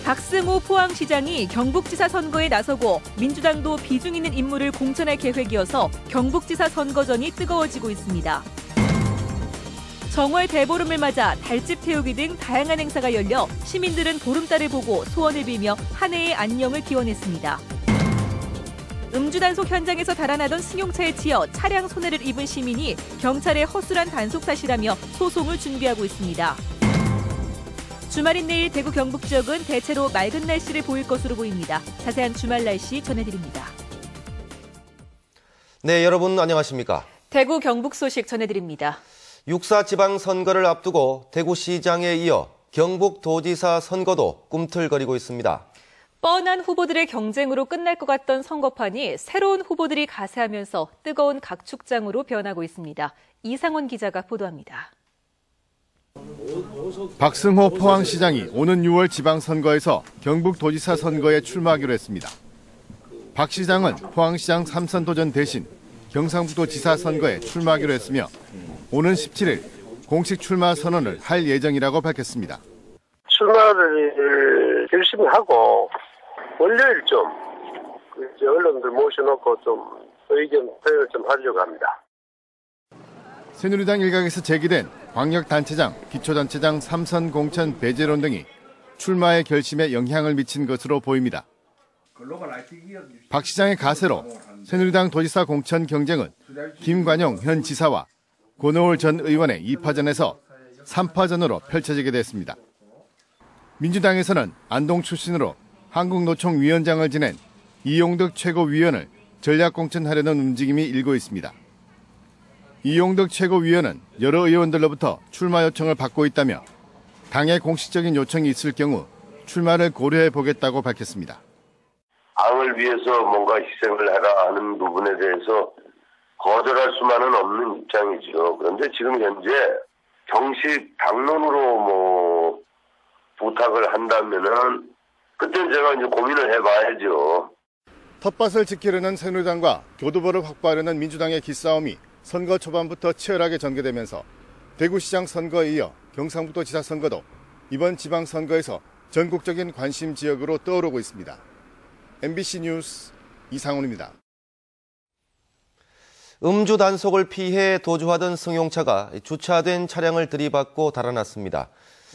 박승호 포항시장이 경북지사 선거에 나서고 민주당도 비중 있는 인물을 공천할 계획이어서 경북지사 선거전이 뜨거워지고 있습니다. 정월 대보름을 맞아 달집 태우기 등 다양한 행사가 열려 시민들은 보름달을 보고 소원을 빌며 한 해의 안녕을 기원했습니다. 음주 단속 현장에서 달아나던 승용차에 치여 차량 손해를 입은 시민이 경찰의 허술한 단속 탓이라며 소송을 준비하고 있습니다. 주말인 내일 대구 경북 지역은 대체로 맑은 날씨를 보일 것으로 보입니다. 자세한 주말 날씨 전해드립니다. 네, 여러분 안녕하십니까? 대구 경북 소식 전해드립니다. 6.4 지방선거를 앞두고 대구시장에 이어 경북도지사 선거도 꿈틀거리고 있습니다. 뻔한 후보들의 경쟁으로 끝날 것 같던 선거판이 새로운 후보들이 가세하면서 뜨거운 각축장으로 변하고 있습니다. 이상원 기자가 보도합니다. 박승호 포항시장이 오는 6월 지방선거에서 경북도지사 선거에 출마하기로 했습니다. 박 시장은 포항시장 3선 도전 대신 경상북도 지사 선거에 출마하기로 했으며 오는 17일 공식 출마 선언을 할 예정이라고 밝혔습니다. 출마를 열심히 하고 월요일쯤 언론들 모셔놓고 좀 의견 표현을 좀 하려고 합니다. 새누리당 일각에서 제기된 광역단체장, 기초단체장 3선 공천 배제론 등이 출마의 결심에 영향을 미친 것으로 보입니다. 박 시장의 가세로 새누리당 도지사 공천 경쟁은 김관용 현 지사와 권오을 전 의원의 2파전에서 3파전으로 펼쳐지게 됐습니다. 민주당에서는 안동 출신으로 한국노총 위원장을 지낸 이용덕 최고위원을 전략공천하려는 움직임이 일고 있습니다. 이용덕 최고위원은 여러 의원들로부터 출마 요청을 받고 있다며 당의 공식적인 요청이 있을 경우 출마를 고려해 보겠다고 밝혔습니다. 당을 위해서 뭔가 희생을 해라 하는 부분에 대해서 거절할 수만은 없는 입장이죠. 그런데 지금 현재 정식 당론으로 부탁을 한다면은 그때 제가 이제 고민을 해봐야죠. 텃밭을 지키려는 새누리당과 교두보를 확보하려는 민주당의 기싸움이 선거 초반부터 치열하게 전개되면서 대구시장 선거에 이어 경상북도 지사 선거도 이번 지방선거에서 전국적인 관심 지역으로 떠오르고 있습니다. MBC 뉴스 이상훈입니다. 음주 단속을 피해 도주하던 승용차가 주차된 차량을 들이받고 달아났습니다.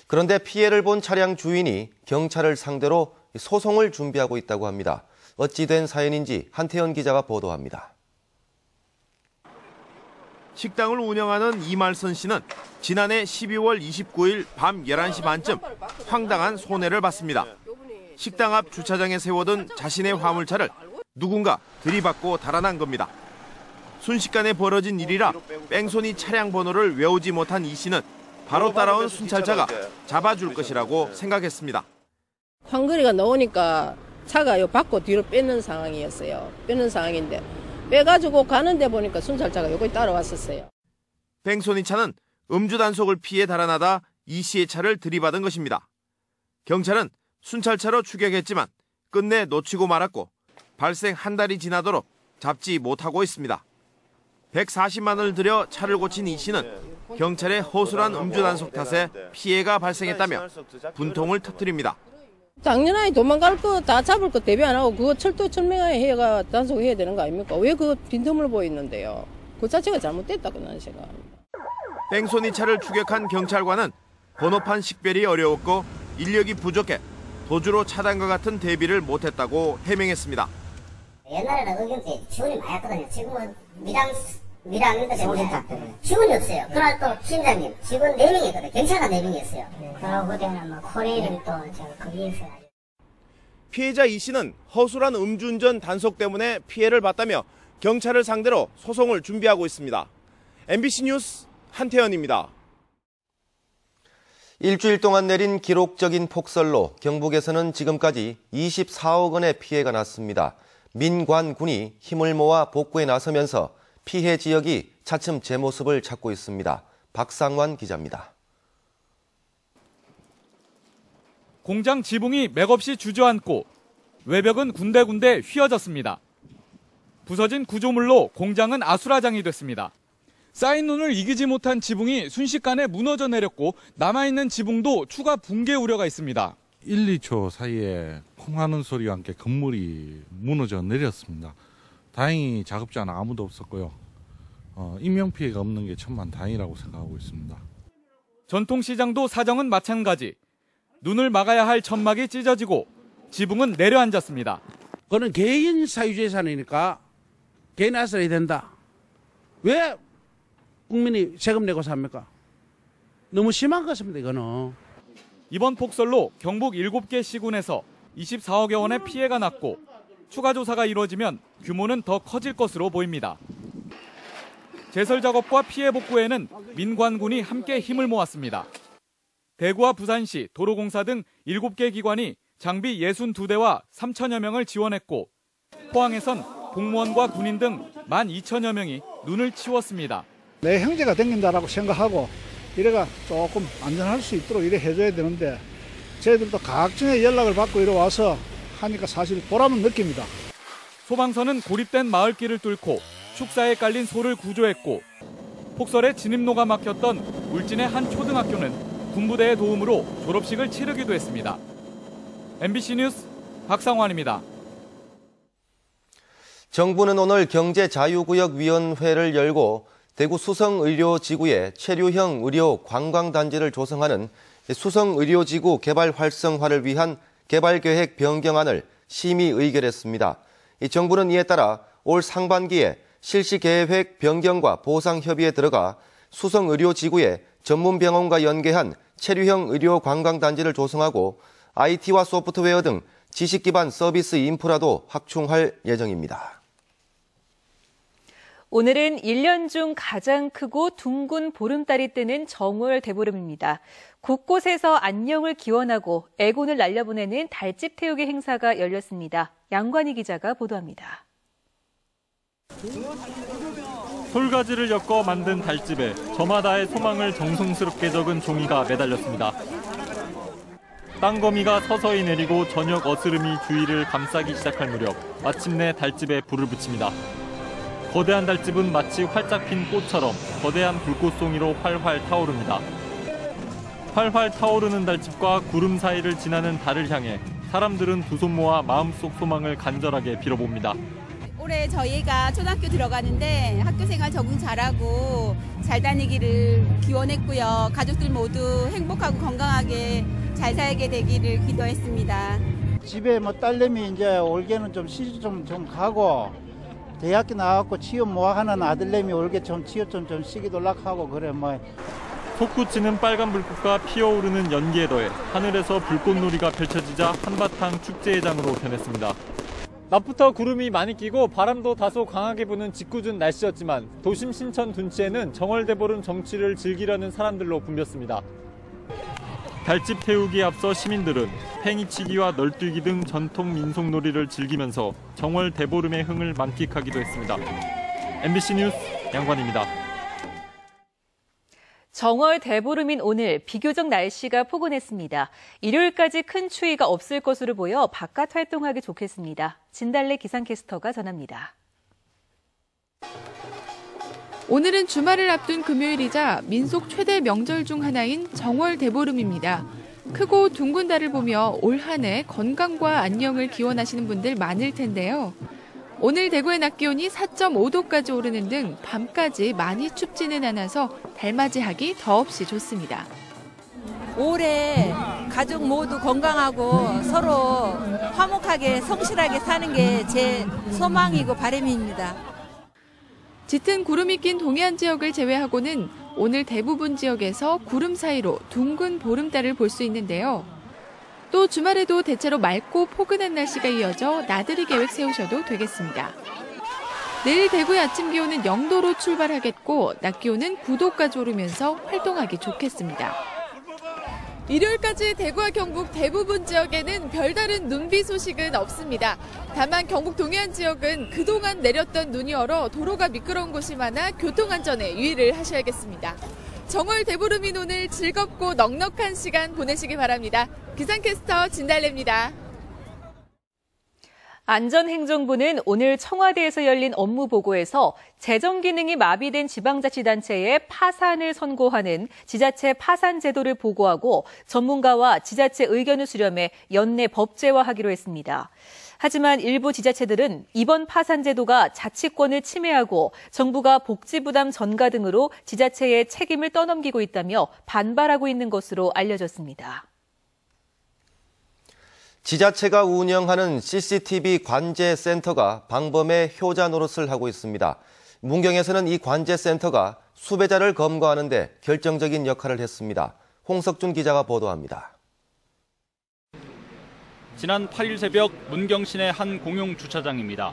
그런데 피해를 본 차량 주인이 경찰을 상대로 소송을 준비하고 있다고 합니다. 어찌 된 사연인지 한태현 기자가 보도합니다. 식당을 운영하는 이말선 씨는 지난해 12월 29일 밤 11시 반쯤 황당한 손해를 봤습니다. 식당 앞 주차장에 세워둔 자신의 화물차를 누군가 들이받고 달아난 겁니다. 순식간에 벌어진 일이라 뺑소니 차량 번호를 외우지 못한 이 씨는 바로 따라온 순찰차가 잡아줄 것이라고 생각했습니다. 황거리가 나오니까 차가 받고 뒤로 빼는 상황이었어요. 빼는 상황인데 빼가지고 가는데 보니까 순찰차가 여기 따라왔었어요. 뺑소니 차는 음주 단속을 피해 달아나다 이 씨의 차를 들이받은 것입니다. 경찰은 순찰차로 추격했지만 끝내 놓치고 말았고 발생 한 달이 지나도록 잡지 못하고 있습니다. 140만 원을 들여 차를 고친 이 씨는 경찰의 허술한 음주 단속 탓에 피해가 발생했다며 분통을 터뜨립니다. 당연히 도망갈 거 다 잡을 거 대비 안 하고 그거 철도 철명해가 단속해야 되는 거 아닙니까? 왜 그 빈틈을 보이는데요? 그 자체가 잘못됐다고 나는 생각합니다. 뺑소니 차를 추격한 경찰관은 번호판 식별이 어려웠고 인력이 부족해 도주로 차단과 같은 대비를 못했다고 해명했습니다. 옛날에는 의경대 직원이 많았거든요. 지금은 미랑인데 직원이 없어요. 그날 또 팀장님 직원 4명이었거든요. 경찰관 4명이었어요. 그러고 그때는 코레일을 또 거기에서. 피해자 이 씨는 허술한 음주운전 단속 때문에 피해를 봤다며 경찰을 상대로 소송을 준비하고 있습니다. MBC 뉴스 한태현입니다. 일주일 동안 내린 기록적인 폭설로 경북에서는 지금까지 24억 원의 피해가 났습니다. 민관군이 힘을 모아 복구에 나서면서 피해 지역이 차츰 제 모습을 찾고 있습니다. 박상환 기자입니다. 공장 지붕이 맥없이 주저앉고 외벽은 군데군데 휘어졌습니다. 부서진 구조물로 공장은 아수라장이 됐습니다. 쌓인 눈을 이기지 못한 지붕이 순식간에 무너져 내렸고 남아있는 지붕도 추가 붕괴 우려가 있습니다. 1, 2초 사이에 콩 하는 소리와 함께 건물이 무너져 내렸습니다. 다행히 작업자 는 아무도 없었고요. 인명피해가 없는 게 천만다행이라고 생각하고 있습니다. 전통시장도 사정은 마찬가지. 눈을 막아야 할 천막이 찢어지고 지붕은 내려앉았습니다. 그거는 개인 사유재산이니까 개인 아서야 된다. 왜 국민이 세금 내고 삽니까? 너무 심한 것입니다, 이거는. 이번 폭설로 경북 7개 시군에서 24억여 원의 피해가 났고 추가 조사가 이루어지면 규모는 더 커질 것으로 보입니다. 제설 작업과 피해 복구에는 민관군이 함께 힘을 모았습니다. 대구와 부산시, 도로공사 등 7개 기관이 장비 62대와 3천여 명을 지원했고 포항에선 공무원과 군인 등 12,000여 명이 눈을 치웠습니다. 내 형제가 댕긴다라고 생각하고 이래가 조금 안전할 수 있도록 이래 해줘야 되는데 저희들도 각종의 연락을 받고 이래 와서 하니까 사실 보람은 느낍니다. 소방서는 고립된 마을길을 뚫고 축사에 깔린 소를 구조했고 폭설에 진입로가 막혔던 울진의 한 초등학교는 군부대의 도움으로 졸업식을 치르기도 했습니다. MBC 뉴스 박상환입니다. 정부는 오늘 경제자유구역위원회를 열고 대구 수성의료지구에 체류형 의료 관광단지를 조성하는 수성의료지구 개발 활성화를 위한 개발계획 변경안을 심의 의결했습니다. 정부는 이에 따라 올 상반기에 실시계획 변경과 보상 협의에 들어가 수성의료지구에 전문병원과 연계한 체류형 의료 관광단지를 조성하고 IT와 소프트웨어 등 지식기반 서비스 인프라도 확충할 예정입니다. 오늘은 1년 중 가장 크고 둥근 보름달이 뜨는 정월 대보름입니다. 곳곳에서 안녕을 기원하고 애곤을 날려보내는 달집 태우기 행사가 열렸습니다. 양관희 기자가 보도합니다. 솔가지를 엮어 만든 달집에 저마다의 소망을 정성스럽게 적은 종이가 매달렸습니다. 땅거미가 서서히 내리고 저녁 어스름이 주위를 감싸기 시작할 무렵 마침내 달집에 불을 붙입니다. 거대한 달집은 마치 활짝 핀 꽃처럼 거대한 불꽃송이로 활활 타오릅니다. 활활 타오르는 달집과 구름 사이를 지나는 달을 향해 사람들은 두 손 모아 마음속 소망을 간절하게 빌어봅니다. 올해 저희가 초등학교 들어가는데 학교생활 적응 잘하고 잘 다니기를 기원했고요. 가족들 모두 행복하고 건강하게 잘 살게 되기를 기도했습니다. 집에 딸내미 이제 올해는 좀 시집 좀 가고 대학교 나와갖고 취업 하는 아들내미 올해 좀 취업 좀 시기도 락하고 그래 뭐. 솟구치는 빨간 불꽃과 피어오르는 연기에 더해 하늘에서 불꽃놀이가 펼쳐지자 한바탕 축제의 장으로 변했습니다. 낮부터 구름이 많이 끼고 바람도 다소 강하게 부는 짓궂은 날씨였지만 도심 신천 둔치에는 정월대보름 정취를 즐기려는 사람들로 붐볐습니다. 달집 태우기에 앞서 시민들은 팽이치기와 널뛰기 등 전통 민속놀이를 즐기면서 정월대보름의 흥을 만끽하기도 했습니다. MBC 뉴스 양관입니다. 정월 대보름인 오늘 비교적 날씨가 포근했습니다. 일요일까지 큰 추위가 없을 것으로 보여 바깥 활동하기 좋겠습니다. 진달래 기상캐스터가 전합니다. 오늘은 주말을 앞둔 금요일이자 민속 최대 명절 중 하나인 정월 대보름입니다. 크고 둥근 달을 보며 올 한 해 건강과 안녕을 기원하시는 분들 많을 텐데요. 오늘 대구의 낮 기온이 4.5도까지 오르는 등 밤까지 많이 춥지는 않아서 달맞이하기 더없이 좋습니다. 올해 가족 모두 건강하고 서로 화목하게 성실하게 사는 게 제 소망이고 바람입니다. 짙은 구름이 낀 동해안 지역을 제외하고는 오늘 대부분 지역에서 구름 사이로 둥근 보름달을 볼 수 있는데요. 또 주말에도 대체로 맑고 포근한 날씨가 이어져 나들이 계획 세우셔도 되겠습니다. 내일 대구의 아침 기온은 0도로 출발하겠고 낮 기온은 9도까지 오르면서 활동하기 좋겠습니다. 일요일까지 대구와 경북 대부분 지역에는 별다른 눈비 소식은 없습니다. 다만 경북 동해안 지역은 그동안 내렸던 눈이 얼어 도로가 미끄러운 곳이 많아 교통안전에 유의를 하셔야겠습니다. 정월 대보름인 오늘 즐겁고 넉넉한 시간 보내시기 바랍니다. 기상캐스터 진달래입니다. 안전행정부는 오늘 청와대에서 열린 업무 보고에서 재정 기능이 마비된 지방자치단체의 파산을 선고하는 지자체 파산 제도를 보고하고 전문가와 지자체 의견을 수렴해 연내 법제화하기로 했습니다. 하지만 일부 지자체들은 이번 파산 제도가 자치권을 침해하고 정부가 복지 부담 전가 등으로 지자체의 책임을 떠넘기고 있다며 반발하고 있는 것으로 알려졌습니다. 지자체가 운영하는 CCTV 관제센터가 방범의 효자 노릇을 하고 있습니다. 문경에서는 이 관제센터가 수배자를 검거하는 데 결정적인 역할을 했습니다. 홍석준 기자가 보도합니다. 지난 8일 새벽 문경 시내 한 공용 주차장입니다.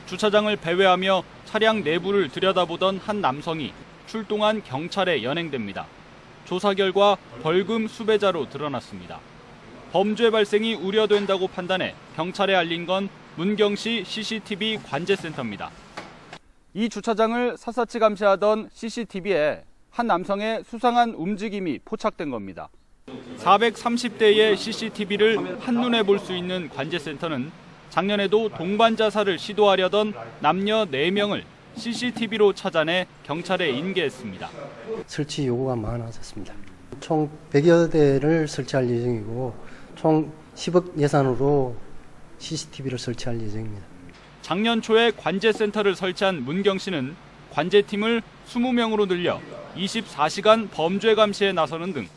주차장을 배회하며 차량 내부를 들여다보던 한 남성이 출동한 경찰에 연행됩니다. 조사 결과 벌금 수배자로 드러났습니다. 범죄 발생이 우려된다고 판단해 경찰에 알린 건 문경시 CCTV 관제센터입니다. 이 주차장을 샅샅이 감시하던 CCTV에 한 남성의 수상한 움직임이 포착된 겁니다. 430대의 CCTV를 한눈에 볼 수 있는 관제센터는 작년에도 동반 자살을 시도하려던 남녀 4명을 CCTV로 찾아내 경찰에 인계했습니다. 설치 요구가 많아졌습니다. 총 100여 대를 설치할 예정이고 총 10억 예산으로 CCTV를 설치할 예정입니다. 작년 초에 관제센터를 설치한 문경시는 관제팀을 20명으로 늘려 24시간 범죄 감시에 나서는 등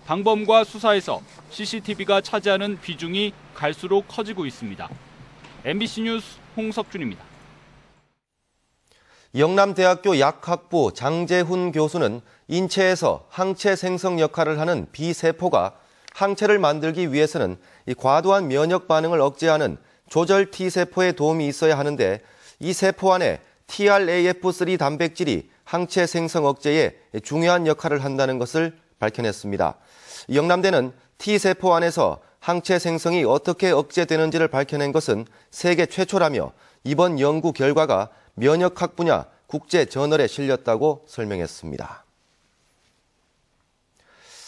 방범과 수사에서 CCTV가 차지하는 비중이 갈수록 커지고 있습니다. MBC 뉴스 홍석준입니다. 영남대학교 약학부 장재훈 교수는 인체에서 항체 생성 역할을 하는 B세포가 항체를 만들기 위해서는 이 과도한 면역 반응을 억제하는 조절 T세포의 도움이 있어야 하는데 이 세포 안에 TRAF3 단백질이 항체 생성 억제에 중요한 역할을 한다는 것을 밝혀냈습니다. 영남대는 T세포 안에서 항체 생성이 어떻게 억제되는지를 밝혀낸 것은 세계 최초라며 이번 연구 결과가 면역학 분야 국제 저널에 실렸다고 설명했습니다.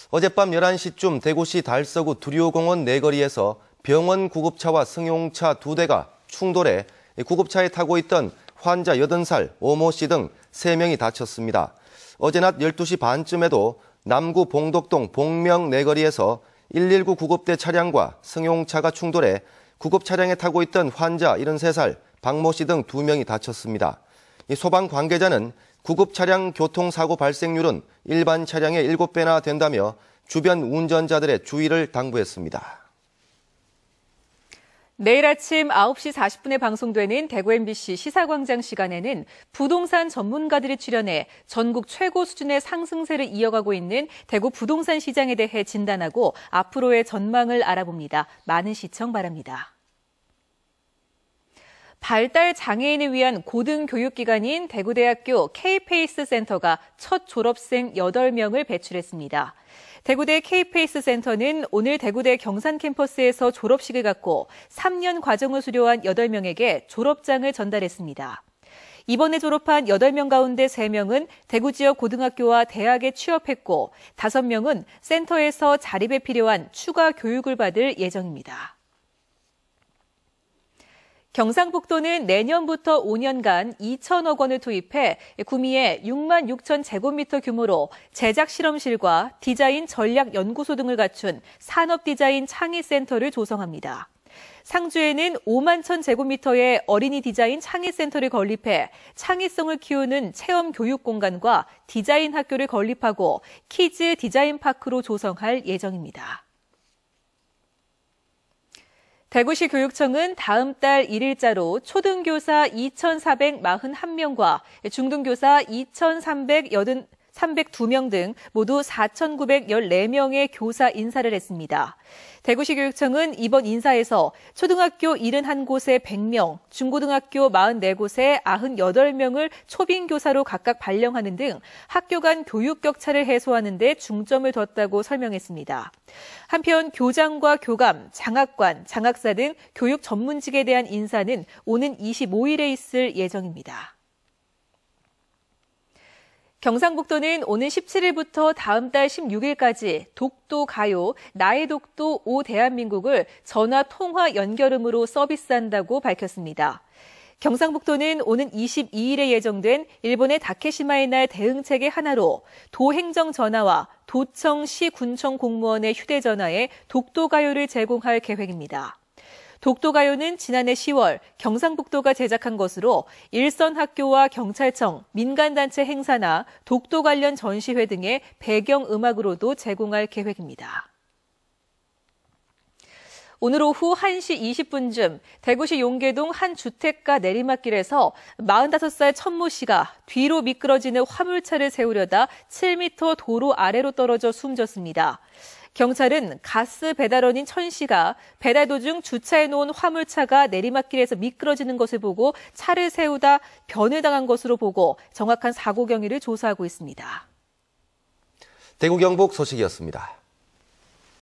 어젯밤 11시쯤 대구시 달서구 두류공원 내거리에서 병원 구급차와 승용차 2대가 충돌해 구급차에 타고 있던 환자 80살 오모 씨 등 3명이 다쳤습니다. 어제 낮 12시 반쯤에도 남구 봉덕동 봉명 내거리에서 119 구급대 차량과 승용차가 충돌해 구급 차량에 타고 있던 환자 73살 박모 씨 등 2명이 다쳤습니다. 소방 관계자는 구급 차량 교통사고 발생률은 일반 차량의 7배나 된다며 주변 운전자들의 주의를 당부했습니다. 내일 아침 9시 40분에 방송되는 대구 MBC 시사광장 시간에는 부동산 전문가들이 출연해 전국 최고 수준의 상승세를 이어가고 있는 대구 부동산 시장에 대해 진단하고 앞으로의 전망을 알아봅니다. 많은 시청 바랍니다. 발달 장애인을 위한 고등교육기관인 대구대학교 K-페이스 센터가 첫 졸업생 8명을 배출했습니다. 대구대 K-페이스 센터는 오늘 대구대 경산 캠퍼스에서 졸업식을 갖고 3년 과정을 수료한 8명에게 졸업장을 전달했습니다. 이번에 졸업한 8명 가운데 3명은 대구 지역 고등학교와 대학에 취업했고 5명은 센터에서 자립에 필요한 추가 교육을 받을 예정입니다. 경상북도는 내년부터 5년간 2천억 원을 투입해 구미에 6만 6천 제곱미터 규모로 제작 실험실과 디자인 전략 연구소 등을 갖춘 산업 디자인 창의센터를 조성합니다. 상주에는 5만 천 제곱미터의 어린이 디자인 창의센터를 건립해 창의성을 키우는 체험 교육 공간과 디자인 학교를 건립하고 키즈 디자인 파크로 조성할 예정입니다. 대구시 교육청은 다음 달 1일자로 초등교사 2,441명과 중등교사 2,302명 등 모두 4,914명의 교사 인사를 했습니다. 대구시 교육청은 이번 인사에서 초등학교 71곳에 100명, 중고등학교 44곳에 98명을 초빙교사로 각각 발령하는 등 학교 간 교육 격차를 해소하는 데 중점을 뒀다고 설명했습니다. 한편 교장과 교감, 장학관, 장학사 등 교육 전문직에 대한 인사는 오는 25일에 있을 예정입니다. 경상북도는 오는 17일부터 다음 달 16일까지 독도 가요, 나의 독도 오 대한민국을 전화 통화 연결음으로 서비스한다고 밝혔습니다. 경상북도는 오는 22일에 예정된 일본의 다케시마의 날 대응책의 하나로 도행정 전화와 도청, 시, 군청 공무원의 휴대전화에 독도가요를 제공할 계획입니다. 독도가요는 지난해 10월 경상북도가 제작한 것으로 일선학교와 경찰청, 민간단체 행사나 독도 관련 전시회 등의 배경음악으로도 제공할 계획입니다. 오늘 오후 1시 20분쯤 대구시 용계동 한 주택가 내리막길에서 45살 천모 씨가 뒤로 미끄러지는 화물차를 세우려다 7m 도로 아래로 떨어져 숨졌습니다. 경찰은 가스 배달원인 천 씨가 배달 도중 주차해놓은 화물차가 내리막길에서 미끄러지는 것을 보고 차를 세우다 변을 당한 것으로 보고 정확한 사고 경위를 조사하고 있습니다. 대구 경북 소식이었습니다.